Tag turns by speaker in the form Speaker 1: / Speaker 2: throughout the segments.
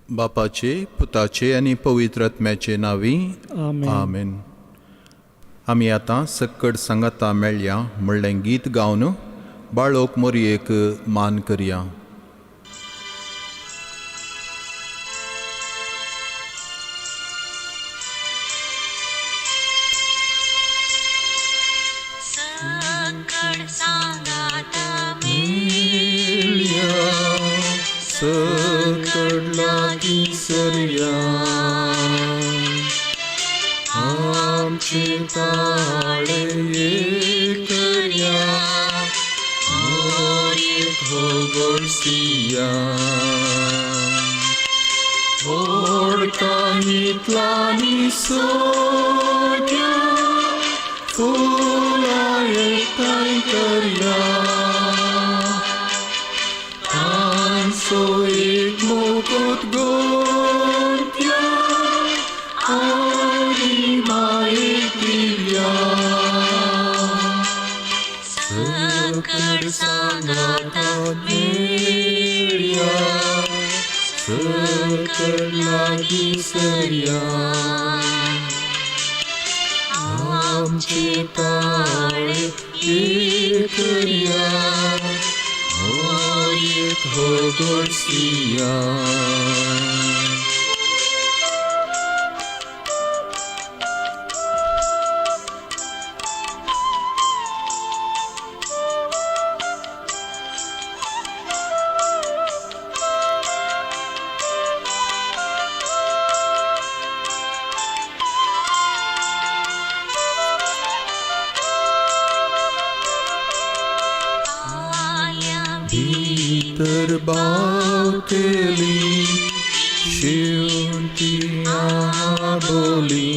Speaker 1: बापाचे, पुताचे आणि पवित्र आत्म्याचे नावी
Speaker 2: आमेन.
Speaker 1: आमेन. आमी आतां सक्कड सांगाता मेळ्या म्हणलें गीत गावन बाळोक मोरयेक मान करया.
Speaker 3: सक्कड सांगाता मेळ्या,
Speaker 1: सक्कड लागी सरया, आमचे ताळे एक करया, मोरयेक होगळसिया. ओडकांतल्यानी सोद्या, फुलां एकठांय करया, तांचो एक मुकुट गोंदया, आनी मायेक दिवया.
Speaker 3: सक्कड सांगाता मेळ्या,
Speaker 1: सक्कड लागी सरया, आमचे ताळे एक करया, मोरयेक होगळसिया. भीतर बावतेली शेवटी बोली,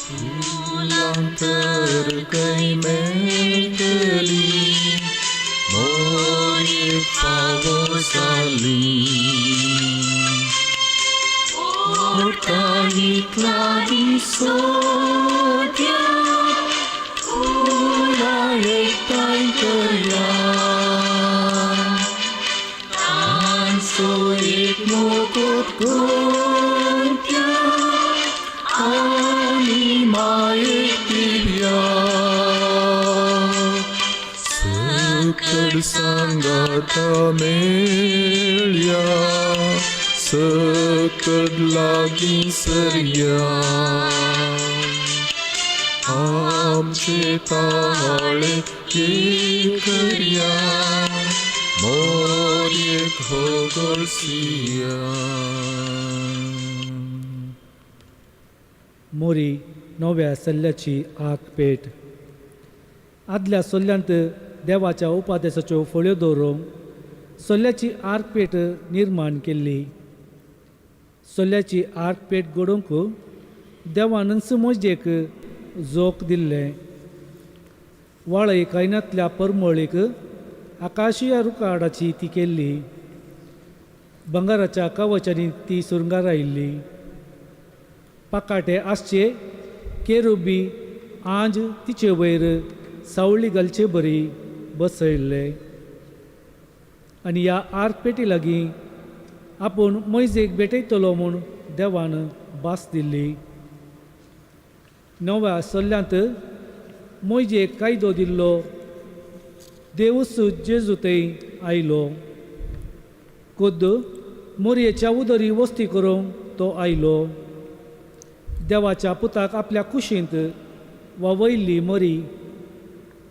Speaker 1: फुलांतर कै मेळटली, मोरयेक पावसाली. ओडकांतल्यानी सोद्या, फुलां एकठांय करया, तांचो एक मुकुट गोंदया, आनी मायेक दिवया. सक्कड सांगाता मेळ्या, सक्कड लागी सरया, आमचे ताळे एक करया, मोरयेक होगळसिया.
Speaker 2: मोरी नव्या सल्ल्याची आगपेट. आदल्या सल्ल्यांत देवाच्या उपादेशाच्यो फळ्यो दवरूंक सल्ल्याची आर्कपेट निर्माण केल्ली. सल्ल्याची आर्कपेट घडोवंक देवान मोजेक जोक दिल्लें. वाळय कायनांतल्या परमळीक आकाशीय रुखाडाची ती केल्ली. बंगाराच्या कवचांनी ती सुरंगार आयिल्ली. पाकाटे आसचे केरुबी आंज तिचे वयर सावळी घालचे बरी बसयल्ले. आनी ह्या आर्कपेटी लागीं आपूण मोयजेक भेटयतलो म्हूण देवान भास दिल्ली. नव्या सल्ल्यांत मोयजेक कायदो दिल्लो देवूस जेजू थंय आयलो. खुद्द मोरयेच्या उदरी वस्ती करूंक तो आयलो. देवाच्या पुताक आपल्या कुशींत वावयल्ली मोरी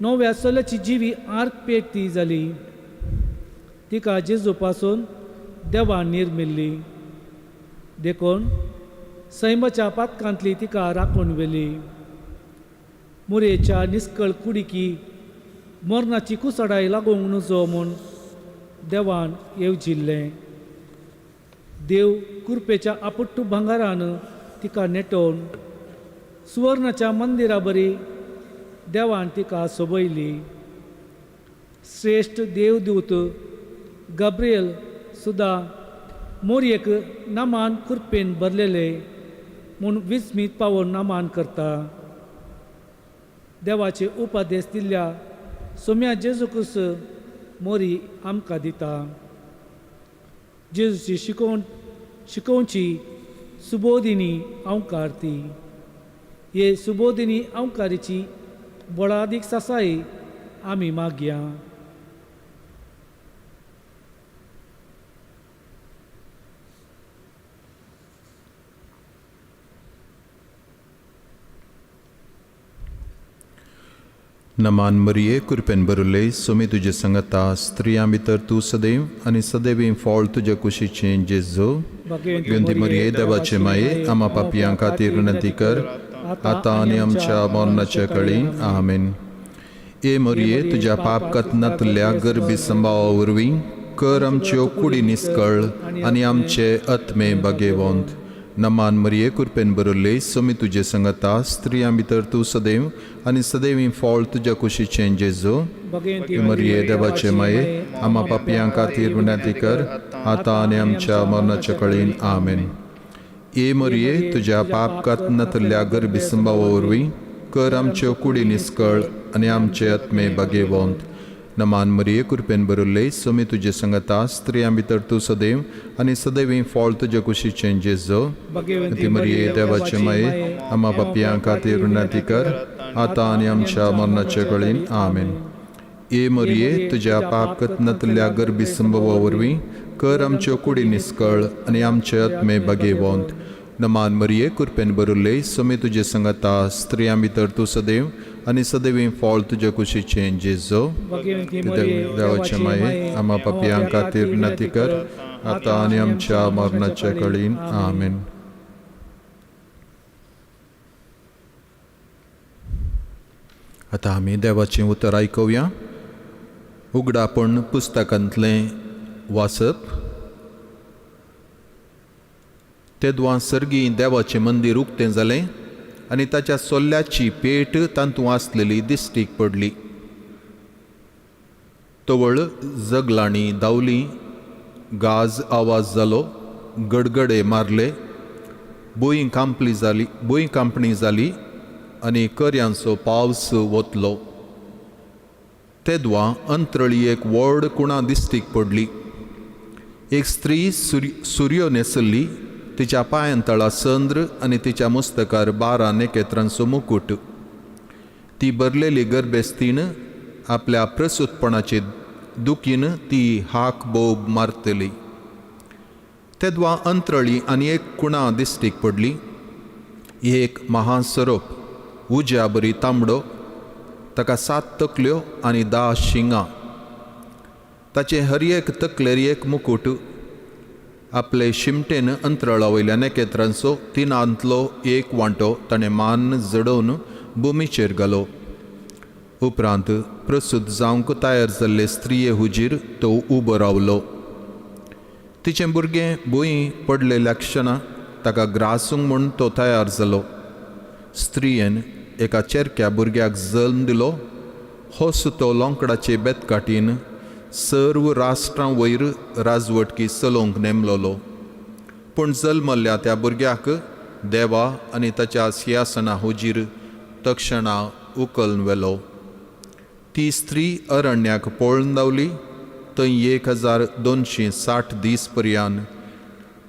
Speaker 2: नव्या सल्ल्याची जिवी आर्कपेट ती जाली. तिका जेजू पासून देवान निर्मिल्ली. देखून सैमाच्या पातकांतली तिका राखून व्हेली. मोरयेच्या निस्कळ कुडीकी मरणाची कुसडाय लागूंक नजो म्हूण देवान येवजिल्लें. देव कुरपेच्या आपुट्टू भांगारान तिका नेटोवन सुवर्णाच्या मंदिरा बरी देवान तिका सोबयली. श्रेश्ठ देवदूत गब्रियल सुद्दां मोरयेक नामान कुरपेन भरलेले म्हूण विस्मीत पावोवन नामान करता. देवाचे उपादेश दिल्ल्या सोम्या जेजूकुस मोरी आमकां दिता. जेजूची शिकोवची सुबोधिनी अवकारती हे सुबोधिनी अवकारीची बळादीक सासाई आमी मागया.
Speaker 1: नमान मरिये कृपेन भरुले सुमी तुजे संगता स्त्रियां भितर तूं सदैव आनी सदैवी फळ तुजे कुशीचे जेजू. विनंती मरिये देवाचे माये आम्हा पापियां खातीर विनंती कर आता आनी आमच्या मरणाच्या कळीन. आमेन. ए मरिये तुझ्या पाप कथनातल्या गरबी संभावा वरवीं कर आमच्यो कुडी निस्कळ आनी आमचे आत्मे बागेवंत. नमान मरिये कृपेन भरुले सुमी तुजे संगता स्त्रियां भितर तूं सदैव आनी सदैवी फळ तुज्या कुशीचे जेजू. मरिये देवाचे माये आम्हा पापियां खातीर विनंती कर आता आनी आमच्या मरणाच्या कळीन. आमेन. ए मरिये तुझ्या पाप कथनातल्या गरबी संभावा वरवीं कर आमच्यो कुडी निस्कळ आनी आमचे आत्मे बागेवंत. नमान मरिये कृपेन भरुले सुमी तुजे संगता स्त्रियां भितर तूं सदैव आनी सदैवी फळ तुजे कुशीचे जेजू. ती मरिये देवाचे माये आम्हा पापियां खातीर विनंती कर आता आनी आमच्या मरणाच्या कळीन. आमेन. ए मरिये तुझ्या पाप कथनातल्या गरबी संभावा वरवीं कर आमच्यो कुडी निस्कळ आनी आमचे आत्मे बागेवंत. नमान मरिये कृपेन भरुले सुमी तुजे संगता स्त्रियां भितर तूं सदैव आनी सदैवी फळ तुजे कुशीचे जेजू. देवाचे माये आम्हा पापियां खातीर विनंती कर आता आनी आमच्या मरणाच्या कळीन. आमेन. आता आमी देवाचें उतर आयकुया. उगडापण पुस्तकांतलें वाचप. तेदवां सर्गी देवाचें मंदीर उक्तें जालें आनी ताच्या सोल्ल्याची पेट तांतूं आसलेली दिश्टीक पडली. तवळ जगलांनी धांवलीं, गाज आवाज जालो, गडगडे मारले, भुंय कांपणी जाली आनी कर्यांचो पावस वतलो. तेदवां अंतरळी व्हड कुणां दिश्टीक पडली. एक स्त्री सुर्यो न्हेसली, तिच्या पांयांतळा संद्र आनी तिच्या मस्तकार 12 नखेत्रांचो मुकुट. ती भरलेली गर्भेस्तीन आपल्या प्रसूतपणाचे दुखीन ती हाक बोब मारतली. तेदवां अंतरळी आनी एक कुणां दिश्टीक पडली. एक महासरोप उज्या बरी तांबडो, ताका 7 तकल्यो आनी 10 शिंगां. ताचे हर एक तकलेर एक मुकुट. आपले शिमटेन अंतराळा वयल्या नखेत्रांचो 3 एक वांटो ताणें मान जडोवन भुमीचेर घालो. उपरांत प्रसूत जावंक तयार जाल्ले स्त्रिये हुजीर तो उबो रावलो. तिचें भुरगें भुंय पडलेल्या क्षणां ताका ग्रासूंक म्हूण तो तयार जालो. स्त्रियेन एका चेरक्या भुरग्याक जल्म दिलो. हो सुतो लोंकडाचे बेतकाटीन सर्व राष्ट्रां वयर राजवटकी चलोवंक नेमलोलो. पूण जल्मल्ल्या त्या भुरग्याक देवा आनी ताच्या सिंहासना हुजीर तक्षणा उखलून व्हेलो. ती स्त्री अरण्याक पळून धांवली. थंय 1260 दीस पर्यान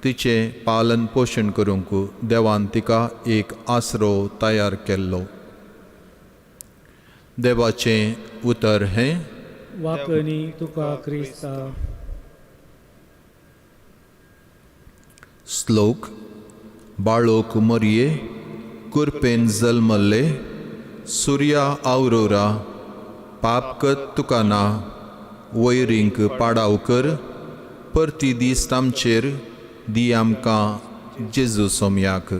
Speaker 1: तिचें पालन पोशण करूंक देवान तिका एक आसरो तयार केल्लो. देवाचें उतर हें.
Speaker 2: वाकणी तुका क्रिस्ता.
Speaker 1: श्लोक. बाळोक मरिये कुरपेन जल्मल्ले, सुर्या आवरोरा पापकत तुका ना. वैरींक पाडाव कर, परती दीस आमचेर दी आमकां जेजू सोमयाक.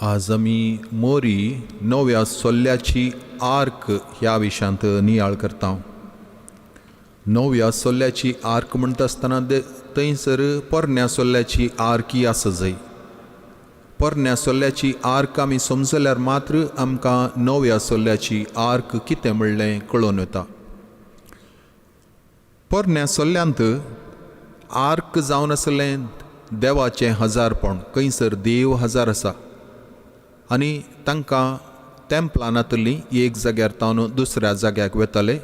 Speaker 1: आज आमी मोरी नव्या सोल्ल्याची आर्क ह्या विशयांत नियाळ करता. नव्या सोल्ल्याची आर्क म्हणटा आसतना थंयसर पोरण्या सोल्ल्याची आर्क ही आसा जाय. पोरण्या सोल्ल्याची आर्क आमी समजल्यार मात्र आमकां नव्या सोल्ल्याची आर्क कितें म्हणलें कळून येता. पोरण्या सोल्ल्यांत आर्क जावन आसलें देवाचें हजारपण, खंयसर देव हजार आसा आनी तांकां तेंप्लानांतली एक जाग्यार तावन दुसऱ्या जाग्याक वेताले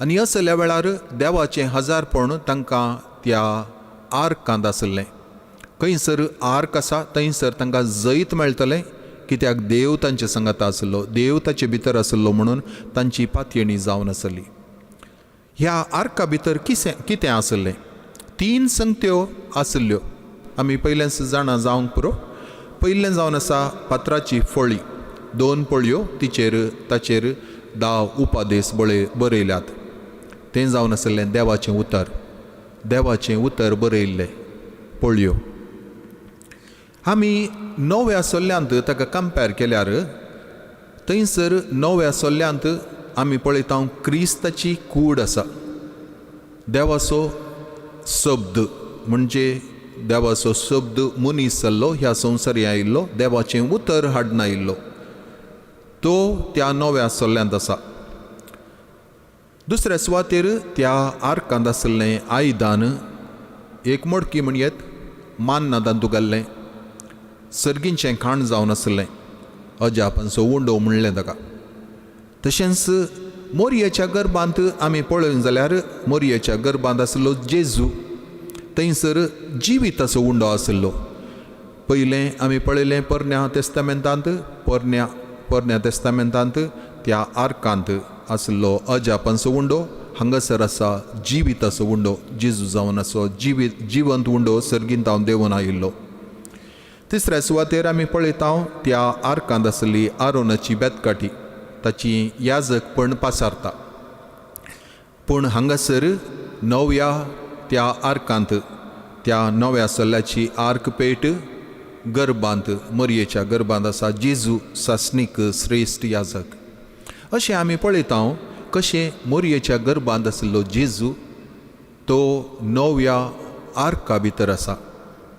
Speaker 1: आनी असल्या वेळार देवाचें हजारपण तांकां त्या आर्कांत आसलें. खंयसर आर्क आसा थंयसर तांकां जैत मेळटलें, कित्याक देव तांचे संगत आसलो, देव ताचे भितर आसलो म्हणून तांची पातयेणी जावन आसली. ह्या आर्का भितर कितें आसलें? 3 संगत्यो आसल्यो. आमी पयलेंच जाणा जावंक पुरो. पयलें जावन आसा पात्राची फळी, 2 पळयो, ताचेर 10 उपादेश बरयल्यात. तें जावन आसलें देवाचें उतर, देवाचें उतर बरयल्लें पळयो. आमी नव्या सोल्ल्यांत ताका कंपेर केल्यार थंयसर नव्या सोल्ल्यांत आमी पळयता क्रिस्ताची कूड आसा. देवाचो शब्द म्हणजे देवाचो शब्द मनीस जाल्लो, ह्या संवसारी आयिल्लो, देवाचें उतर हाडून आयिल्लो, तो त्या नव्या सोल्ल्यांत आसा. दुसऱ्या सुवातेर त्या आर्कांत आसलें आयदान एक मडकी म्हणयेत मान्नादान तुगेल्लें, सर्गींचें खाण जावन आसलें, अजापांचो उंडो म्हणलें ताका. तशेंच मोरयेच्या गर्भांत आमी पळयलें जाल्यार मोरयेच्या गर्भांत आसलो जेजू, थंयसर जिविताचो उंडो आसलो. पयलें आमी पळयलें पोरण्या तेस्तामेंतांत त्या आर्कांत आसलो अजापांचो उंडो, हांगासर आसा जिविताचो उंडो, जेजू जावन आसो जिवंत उंडो सर्गींत हांव देंवन आयिल्लो. तिसऱ्या सुवातेर आमी पळयता त्या आर्कांत आसली आरोनाची बेतकाठी, ताची याजकपण पासारता. पूण हांगासर नव्या त्या आर्कांत, त्या नव्या सोल्ल्याची आर्क पेट गर्भांत, मरयेच्या गर्भांत आसा जेजू सासणीक श्रेश्ठ याजक. अशें आमी पळयता कशें मोरयेच्या गर्भांत आसलो जेजू तो नव्या आर्का भितर आसा.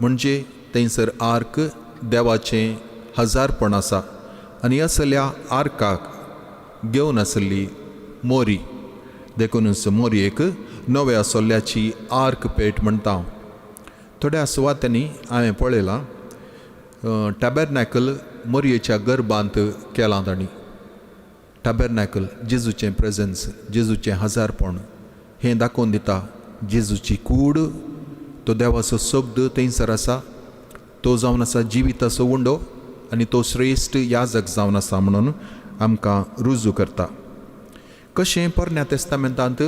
Speaker 1: म्हणजे थंयसर आर्क देवाचें हजारपण आसा आनी असल्या आर्काक घेवन आसली मोरी, देखूनच मोरयेक नव्या सोल्ल्याची आर्क पेट म्हणटा. थोड्या सुवातांनी हांवें पळयलां टॅबरनॅकल मोरयेच्या गर्भांत केलां तांणी. टॅबरनॅकल जेजूचें प्रेजन्स, जेजूचें हजारपण हें दाखोवन दिता. जेजूची कूड, तो देवाचो शब्द थंयसर आसा, तो जावन आसा जिविताचो उंडो आनी तो श्रेश्ठ याजक जावन आसा म्हणून आमकां रुजू करता. कशें पोरण्या तेस्तामेंतांत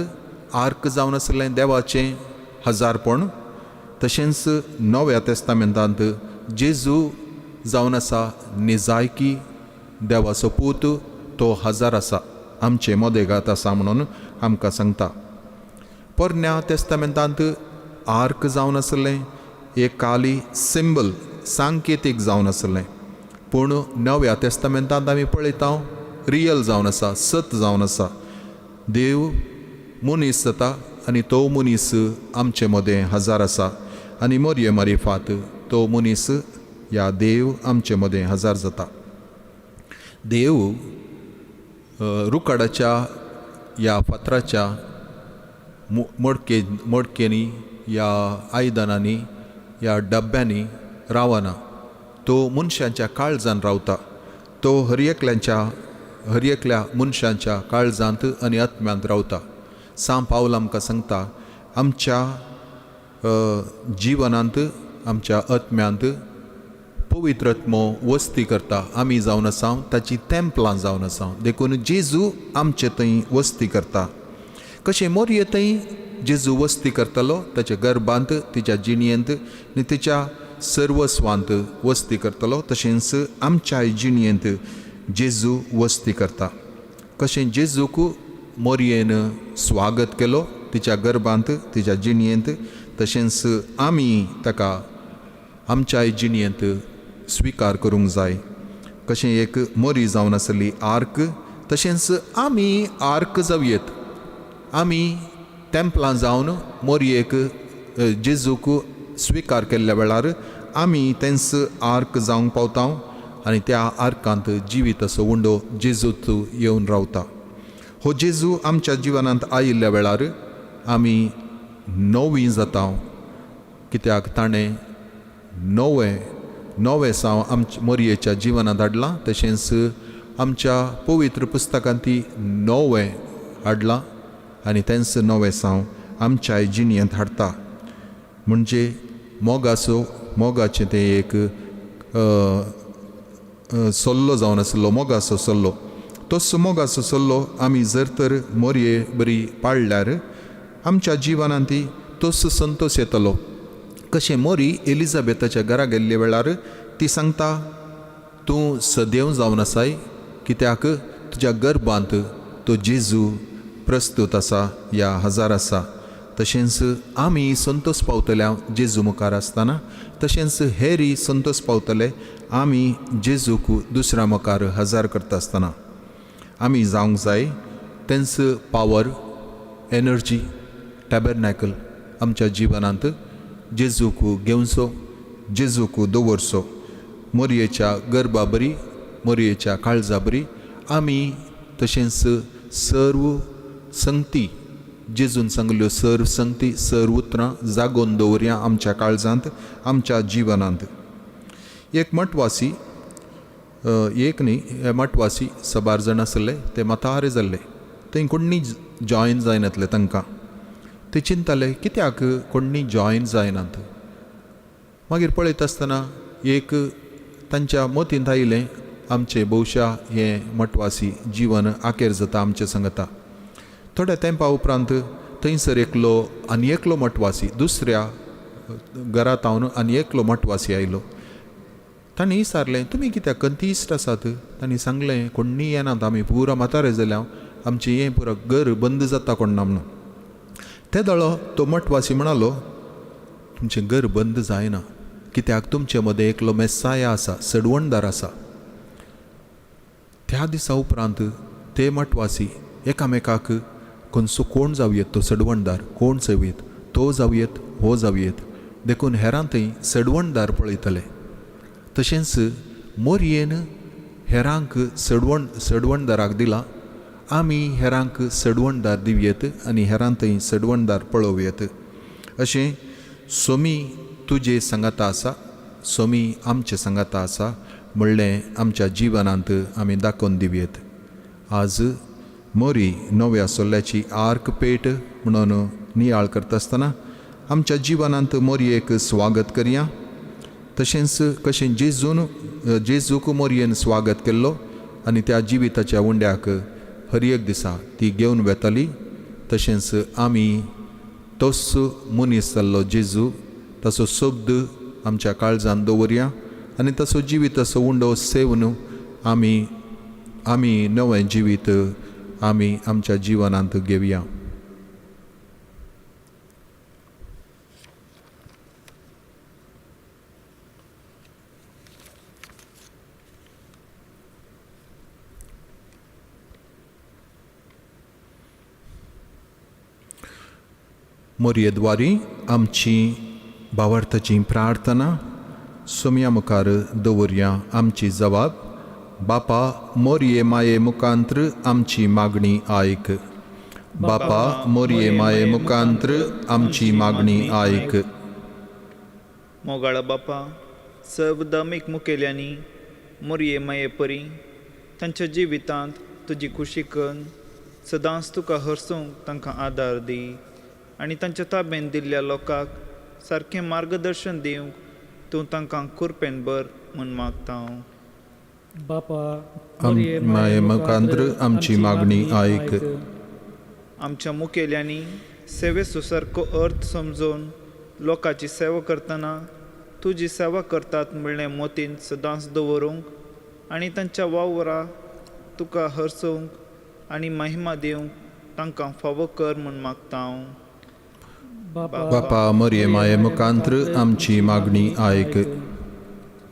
Speaker 1: आर्क जावन आसलें देवाचें हजारपण, तशेंच नव्या तेस्तामेंतांत जेजू जावन आसा निजायकी, देवाचो पूत, तो हजार आसा, आमचे मोदेगात आसा म्हणून आमकां सांगता. पोरण्या तेस्तामेंतांत आर्क जावन आसलें एक काली सिंबल, सांकेतीक जावन आसलें. पूण नव्या तेस्तामेंतांत आमी पळयता रियल जावन आसा, सत जावन आसा. देव मनीस जाता आनी तो मनीस आमचे मदें हजार आसा आनी मोरये मारिफात तो मनीस या देव आमचे मदें हजार जाता. देव रुकाडाच्या या फातराच्या मडकेनी, या आयदनांनी, या डब्यांनी रावना. तो मनशांच्या काळजांत रावता. तो हरएकल्या मनशांच्या काळजांत आनी आत्म्यांत रावता. सांत पावल आमकां सांगता आमच्या जिवनांत, आमच्या आत्म्यांत पवित्र आत्मो वस्ती करता. आमी जावन आसा ताची तेंपलां जावन आसा, देखून जेजू आमचे थंय वस्ती करता. कशें मोरये थंय जेजू वस्ती करतलो, ताच्या गर्भांत, तिच्या जिणयेंत आनी तिच्या सर्वस्वांत वस्ती करतलो, तशेंच आमच्याय जिणयेंत जेजू वस्ती करता. कशें जेजूक मोरयेन स्वागत केलो तिच्या गर्भांत, तिच्या जिणयेंत, तशेंच आमी ताका आमच्याय जिणयेंत स्विकार करूंक जाय. कशें एक मोरी जावन आसली आर्क, तशेंच आमी आर्क जावयेत. आमी तेंपलां जावन मोरयेक जेजूक स्विकार केल्ल्या वेळार आमी तेंच आर्क जावंक पावता आनी त्या आर्कांत जिविताचो उंडो जेजूत येवन रावता. हो जेजू आमच्या जिवनांत आयिल्ल्या वेळार आमी नवीं जाता, कित्याक ताणें नवे साव मोरयेच्या जिवनांत धाडलां, तशेंच आमच्या पवित्र पुस्तकांत ती नवें हाडलां आनी तेंच नवें साव आमच्या जिणयेंत हाडटा. म्हणजे मोगाचें तें एक सल्लो जावन आसलो, मोगाचो सल्लो. तसो मोगाचो सल्लो आमी जर तर मोरये बरी पाळल्यार आमच्या जिवनांत ती तसो संतोश येतलो. कशें मोरी एलिझाबेथाच्या घरा गेल्ले वेळार ती सांगता, तूं सदैव जावन आसाय, कित्याक तुज्या गर्भांत तो जेजू प्रस्तूत आसा या हजार आसा. तशेंच आमी संतोश पावतल्या जेजू मुखार आसतना, तशेंच हेरी संतोश पावतले आमी जेजूक दुसऱ्या मुखार हजार करता आसतना. आमी जावंक जाय तेंच पावर, एनर्जी, टॅबरनॅकल आमच्या जिवनांत जेजूक घेवचो, जेजूक दवरचो. मोरयेच्या गर्भा बरी, मोरयेच्या काळजा बरी आमी तशेंच सर्व संगती, जेजून सांगल्यो सर्व संगती, सर्व उतरां जागोवन दवरया आमच्या काळजांत, आमच्या जिवनांत. एक मठवासी, एक न्ही, मठवासी 12 जाण आसले, ते म्हातारे जाल्ले. थंय कोणी जॉयन जायनातले तांकां. ते चिंतताले कित्याक कोणी जॉयन जायनात. मागीर पळयता आसतना एक तांच्या मतींत आयलें, आमचे भोवशा हें मठवासी जीवन आखेर जाता आमचे सांगता. थोड्या तेंपा उपरांत थंयसर आनी एकलो मठवासी, दुसऱ्या घरांत हांवन आनी एकलो मठवासी आयलो. तांणी विचारलें, तुमी कित्याक कंतिश्ट आसात? तांणी सांगलें, कोणी येनात, आमी पुरो म्हातारे जाल्या, आमचें हें पुरो घर बंद जाता कोण्णा म्हणून. ते दळो तो मठवासी म्हणालो, तुमचें घर बंद जायना, कित्याक तुमचे मदें एकलो मेस्साया आसा, सडवणदार आसा. त्या दिसा उपरांत ते मठवासी एकामेकाक खंयचो कोण जावयेत, तो सडवणदार कोण जावयेत, तो जावयेत, हो जावयेत देखून हेरां थंय सडवणदार पळयतले. तशेंच मोरयेन हेरांक सडवणदाराक दिला, आमी हेरांक सडवणदार दिवयेत आनी हेरां थंय सडवणदार पळोवयेत. अशें सोमी तुजे सांगाता आसा, सोमी आमचे सांगाता आसा म्हणलें आमच्या जिवनांत आमी दाखोवन दिवयेत. आज मोरी नव्या सोल्ल्याची आर्क पेट म्हणून नियाळ करता आसतना आमच्या जिवनांत मोरयेक स्वागत करया. तशेंच कशें जेजूक मोरयेन स्वागत केल्लो आनी त्या जिविताच्या उंड्याक हर एक दिसा ती घेवन वेताली, तशेंच आमी तोच मनीस जाल्लो जेजू, ताचो शब्द आमच्या काळजांत दवरया आनी ताचो जिविताचो उंडो सेवन आमी नवें जिवीत आमी आमच्या जिवनांत घेवया. मोरयेद्वारी आमची भावार्थाची प्रार्थना सोम्या मुखार दवरया. आमची जबाब, बापा मोरये माये मुखांत्र आमची मागणी आयक. बापा मोरये माये मुखांत्र आमची मागणी आयक.
Speaker 4: मोगाळ बापा, सर्व धार्मीक मुखेल्यांनी मोरये माये परी तांच्या जिवितांत तुजी खुशी करून सदांच तुका हरसूंक तांकां आदार दी आनी तांच्या ताब्यांत दिल्ल्या लोकांक सारकें मार्गदर्शन दिवंक तूं तांकां कुरपेन भर म्हूण मागता हांव.
Speaker 2: बापा
Speaker 1: माये मुखांत्र आमची मागणी आयक.
Speaker 4: आमच्या मुखेल्यांनी सेवेचो सारको अर्थ समजून लोकांची सेवा करतना तुजी सेवा करतात म्हणलें मोतीन सदांच दवरूंक आनी तांच्या वावरां तुका हरसूंक आनी महिमा दिवंक तांकां फावो कर म्हूण मागता हांव.
Speaker 1: बापा मोरये माये मुखांत्र आमची मागणी आयक.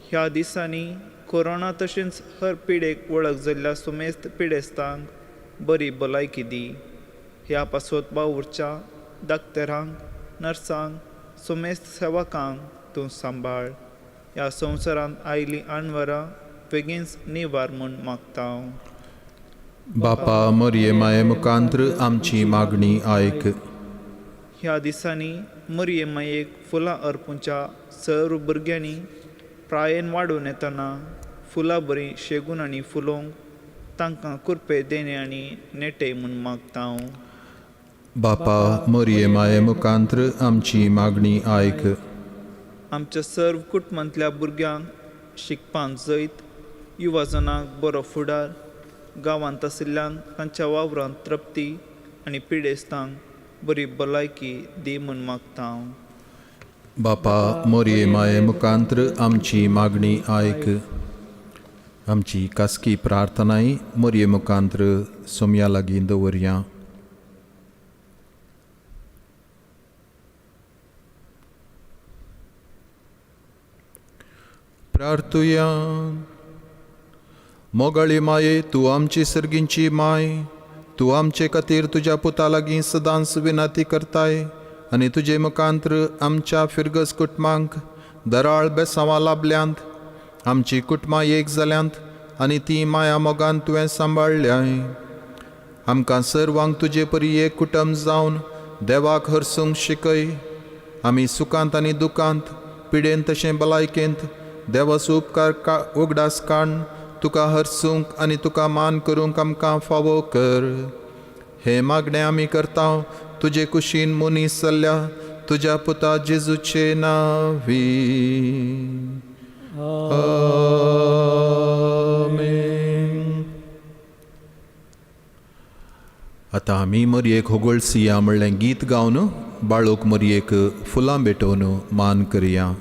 Speaker 4: ह्या दिसांनी कोरोना तशेंच हर पिडेक वळख जाल्ल्या सुमेस्त पिडेस्तांक बरी भलायकी दी. ह्या पासत वावुरच्या दाक्तरांक, नर्सांक, सुमेस्त सेवकांक तूं सांबाळ. ह्या संवसारांत आयली आनवरां बेगीनच निवार म्हूण मागता हांव.
Speaker 1: बापा मोरये माये मुखांत्र आमची मागणी आयक.
Speaker 4: ह्या दिसांनी मरियमायेक फुलां अर्पूच्या सर्व भुरग्यांनी प्रायेन वाडून येतना फुलां बरीं शेगून आनी फुलोवंक तांकां कुरपे देणे आनी नेटे म्हूण मागता हांव.
Speaker 1: बापा मोरये मुखांत्र आमची मागणी आयक.
Speaker 4: आमच्या सर्व कुटुंबांतल्या भुरग्यांक शिकपाक जैत, युवाजनांक बरो फुडार, गांवांत आशिल्ल्यांक तांच्या वावरांत तृप्ती आनी पिडेस्तांक बरी भलायकी दी म्हूण मागता हांव.
Speaker 1: बापा मोरये मुखांत्र आमची मागणी आयक. आमची खासगी प्रार्थनाय मोरये मुखांत्र सोम्या लागीं दवरया. प्रार्थुया. मोगाळी माये, तूं आमची सर्गींची माय, तूं आमचे खातीर तुज्या पुता लागीं सदांच विनंती करताय आनी तुजे मुखांत्र आमच्या फिरगस कुटुंबांक दराळ बेसांवां लाभल्यांत, आमची कुटुंबां एक जाल्यांत आनी ती माया मोगान तुवें सांबाळल्याय. आमकां सर्वांक तुजे परी एक कुटुंब जावन देवाक हरसूंक शिकय. आमी सुखांत आनी दुखांत, पिडेन तशें भलायकेंत देवाचो उपकार उगडास काडून तुका हरसूंक आनी तुका मान करूंक आमकां फावो कर. हे मागणें आमी करता तुजे कुशीन मनीस जाल्ल्या तुज्या पुता जेजूचे नांवी. आमेन. आतां आमी मोरयेक होगोळसिया म्हणलें गीत गावन बाळूक मोरयेक फुलां भेटोवन मान करया.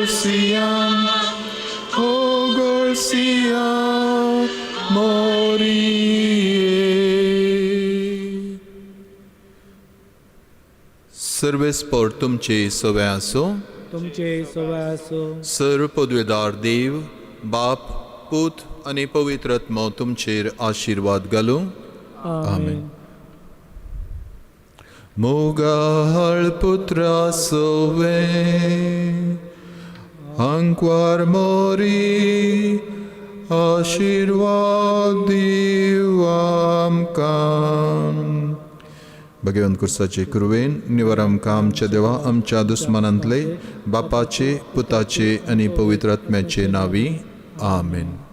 Speaker 1: Garcia Morie. सर्वेस्पर तुमचे सवे आसो.
Speaker 2: तुमचे सवय असो.
Speaker 1: सर्व पदवेदार देव बाप पूत आनी पवित्र आत्मा तुमचेर आशीर्वाद घालूं.
Speaker 2: आमेन.
Speaker 1: Mogal putra sove anquar mori आशीर्वाद दिव आमकां. भगवान कुर्साचे कृपेन निवार आमकां आमच्या देवा आमच्या दुस्मनांतले बापाचे पुताचे आनी पवित्र आत्म्याचे नावी. आमेन.